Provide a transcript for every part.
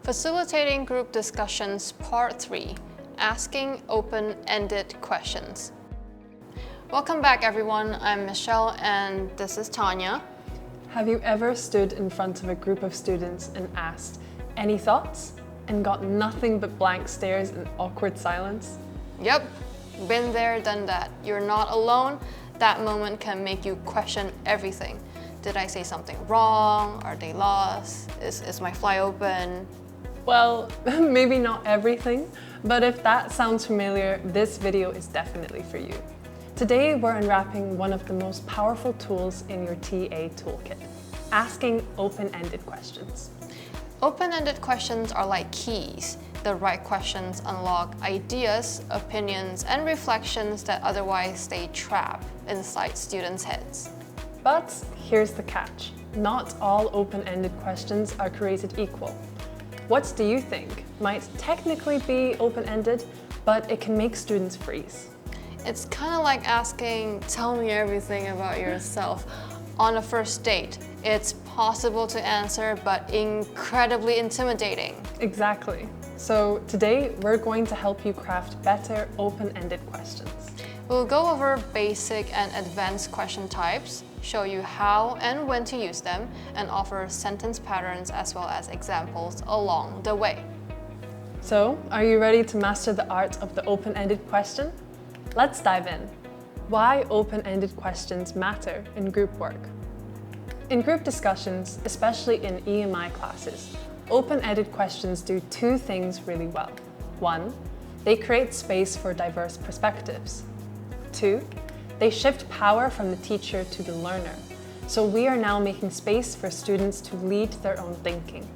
Facilitating Group Discussions Part 3, Asking Open-Ended Questions. Welcome back everyone, I'm Michelle and this is Tanya. Have you ever stood in front of a group of students and asked, "Any thoughts?" and got nothing but blank stares and awkward silence? Yep, been there, done that. You're not alone. That moment can make you question everything. Did I say something wrong? Are they lost? Is my fly open? Well, maybe not everything, but if that sounds familiar, this video is definitely for you. Today, we're unwrapping one of the most powerful tools in your TA toolkit, asking open-ended questions. Open-ended questions are like keys. The right questions unlock ideas, opinions, and reflections that otherwise stay trapped inside students' heads. But here's the catch. Not all open-ended questions are created equal. What do you think might technically be open-ended, but it can make students freeze? It's kind of like asking, "Tell me everything about yourself." On a first date, it's possible to answer, but incredibly intimidating. Exactly. So today, we're going to help you craft better open-ended questions. We'll go over basic and advanced question types, show you how and when to use them, and offer sentence patterns as well as examples along the way. So, are you ready to master the art of the open-ended question? Let's dive in. Why open-ended questions matter in group work. In group discussions, especially in EMI classes, open-ended questions do two things really well. One, they create space for diverse perspectives. Two, they shift power from the teacher to the learner. So we are now making space for students to lead their own thinking.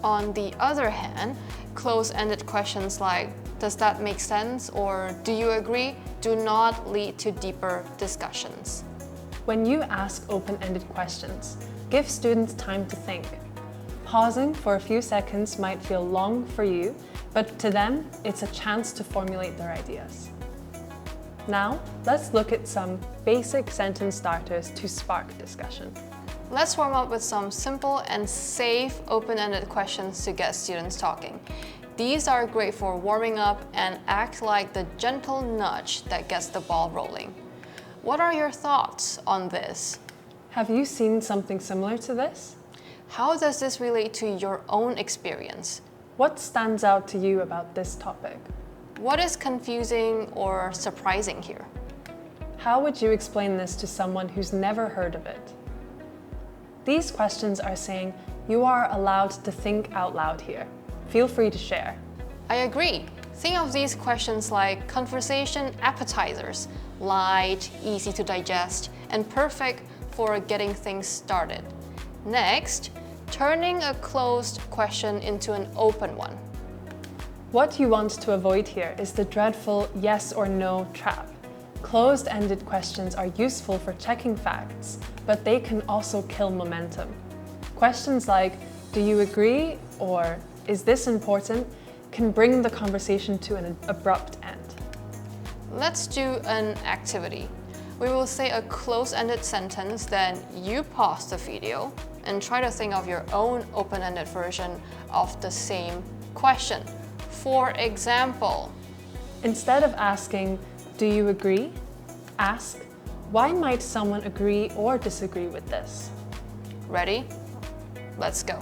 On the other hand, closed-ended questions like, "Does that make sense?" or "Do you agree?" do not lead to deeper discussions. When you ask open-ended questions, give students time to think. Pausing for a few seconds might feel long for you, but to them, it's a chance to formulate their ideas. Now, let's look at some basic sentence starters to spark discussion. Let's warm up with some simple and safe open-ended questions to get students talking. These are great for warming up and act like the gentle nudge that gets the ball rolling. What are your thoughts on this? Have you seen something similar to this? How does this relate to your own experience? What stands out to you about this topic? What is confusing or surprising here? How would you explain this to someone who's never heard of it? These questions are saying you are allowed to think out loud here. Feel free to share. I agree. Think of these questions like conversation appetizers, light, easy to digest, and perfect for getting things started. Next, turning a closed question into an open one. What you want to avoid here is the dreadful yes or no trap. Closed-ended questions are useful for checking facts, but they can also kill momentum. Questions like, "Do you agree?" or "Is this important?" can bring the conversation to an abrupt end. Let's do an activity. We will say a close-ended sentence, then you pause the video and try to think of your own open-ended version of the same question. For example, instead of asking, "Do you agree?" ask, "Why might someone agree or disagree with this?" Ready? Let's go.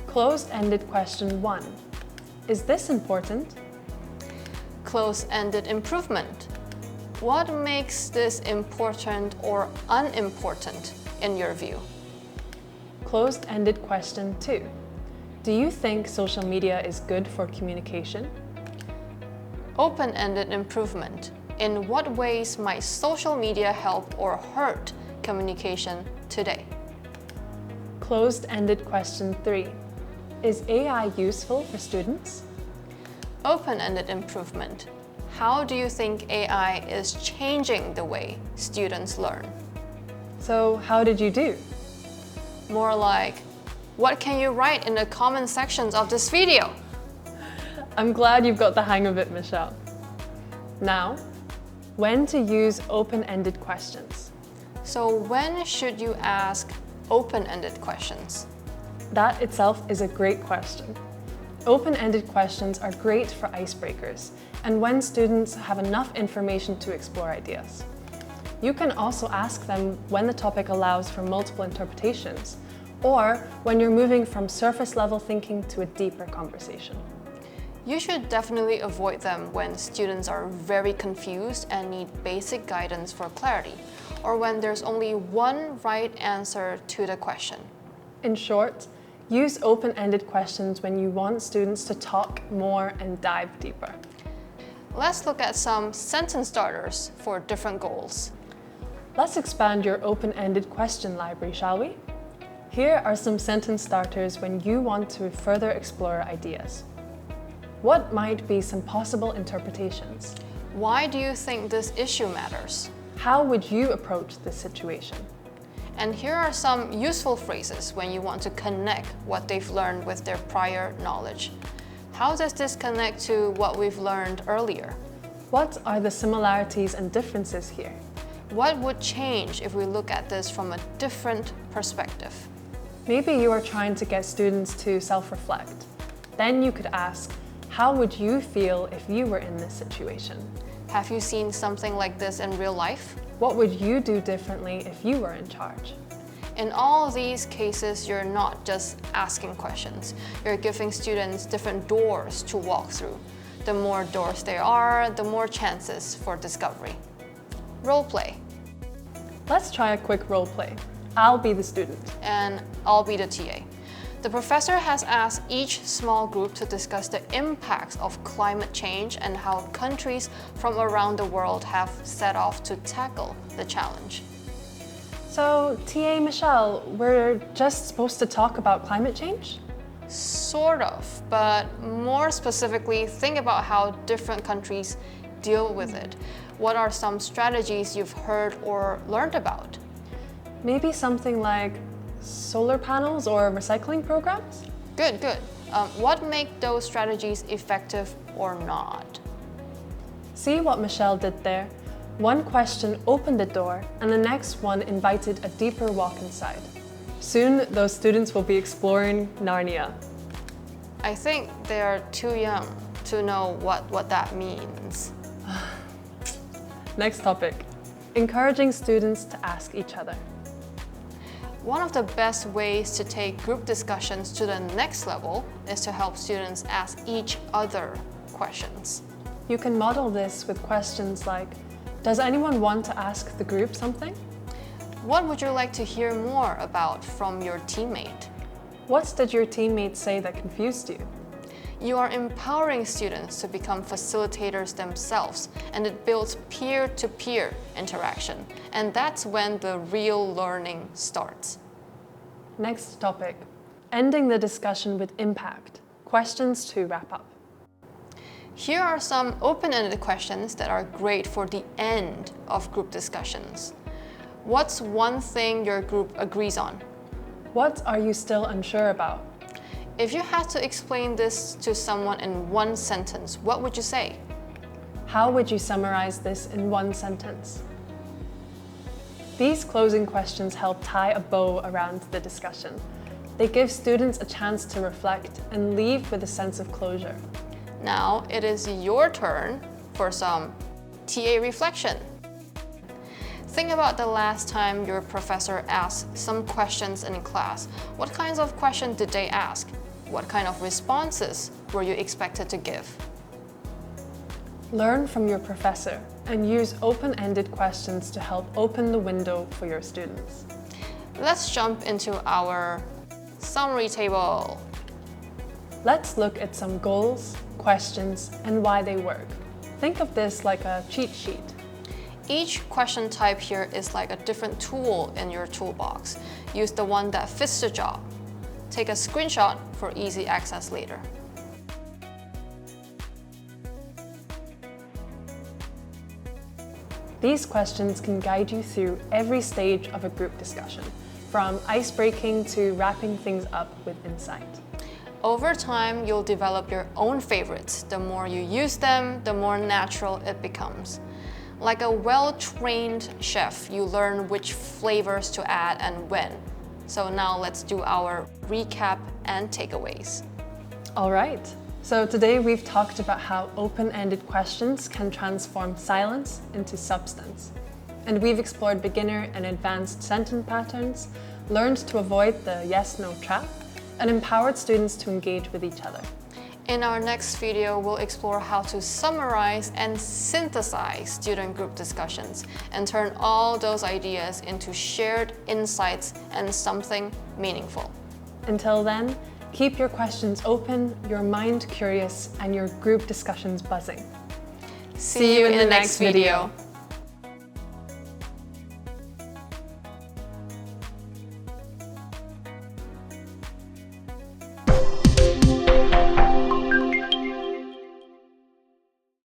Closed-ended question 1. Is this important? Close-ended improvement. What makes this important or unimportant in your view? Closed-ended question 2. Do you think social media is good for communication? Open-ended improvement. In what ways might social media help or hurt communication today? Closed-ended question 3. Is AI useful for students? Open-ended improvement. How do you think AI is changing the way students learn? So, how did you do? More like, what can you write in the comment sections of this video? I'm glad you've got the hang of it, Michelle. Now, when to use open-ended questions. So when should you ask open-ended questions? That itself is a great question. Open-ended questions are great for icebreakers and when students have enough information to explore ideas. You can also ask them when the topic allows for multiple interpretations, or when you're moving from surface-level thinking to a deeper conversation. You should definitely avoid them when students are very confused and need basic guidance for clarity, or when there's only one right answer to the question. In short, use open-ended questions when you want students to talk more and dive deeper. Let's look at some sentence starters for different goals. Let's expand your open-ended question library, shall we? Here are some sentence starters when you want to further explore ideas. What might be some possible interpretations? Why do you think this issue matters? How would you approach this situation? And here are some useful phrases when you want to connect what they've learned with their prior knowledge. How does this connect to what we've learned earlier? What are the similarities and differences here? What would change if we look at this from a different perspective? Maybe you are trying to get students to self-reflect. Then you could ask, how would you feel if you were in this situation? Have you seen something like this in real life? What would you do differently if you were in charge? In all these cases, you're not just asking questions. You're giving students different doors to walk through. The more doors there are, the more chances for discovery. Role play. Let's try a quick role play. I'll be the student. And I'll be the TA. The professor has asked each small group to discuss the impacts of climate change and how countries from around the world have set off to tackle the challenge. So, TA Michelle, we're just supposed to talk about climate change? Sort of, but more specifically, think about how different countries deal with it. What are some strategies you've heard or learned about? Maybe something like solar panels or recycling programs? Good. What make those strategies effective or not? See what Michelle did there? One question opened the door and the next one invited a deeper walk inside. Soon, those students will be exploring Narnia. I think they are too young to know what that means. Next topic, encouraging students to ask each other. One of the best ways to take group discussions to the next level is to help students ask each other questions. You can model this with questions like, does anyone want to ask the group something? What would you like to hear more about from your teammate? What did your teammate say that confused you? You are empowering students to become facilitators themselves, and it builds peer-to-peer interaction. And that's when the real learning starts. Next topic, ending the discussion with impact. Questions to wrap up. Here are some open-ended questions that are great for the end of group discussions. What's one thing your group agrees on? What are you still unsure about? If you had to explain this to someone in one sentence, what would you say? How would you summarize this in one sentence? These closing questions help tie a bow around the discussion. They give students a chance to reflect and leave with a sense of closure. Now it is your turn for some TA reflection. Think about the last time your professor asked some questions in class. What kinds of questions did they ask? What kind of responses were you expected to give? Learn from your professor and use open-ended questions to help open the window for your students. Let's jump into our summary table. Let's look at some goals, questions, and why they work. Think of this like a cheat sheet. Each question type here is like a different tool in your toolbox. Use the one that fits the job. Take a screenshot for easy access later. These questions can guide you through every stage of a group discussion, from ice-breaking to wrapping things up with insight. Over time, you'll develop your own favorites. The more you use them, the more natural it becomes. Like a well-trained chef, you learn which flavors to add and when. So now let's do our recap and takeaways. All right. So today we've talked about how open-ended questions can transform silence into substance. And we've explored beginner and advanced sentence patterns, learned to avoid the yes-no trap, and empowered students to engage with each other. In our next video, we'll explore how to summarize and synthesize student group discussions and turn all those ideas into shared insights and something meaningful. Until then, keep your questions open, your mind curious, and your group discussions buzzing. See you in the next video.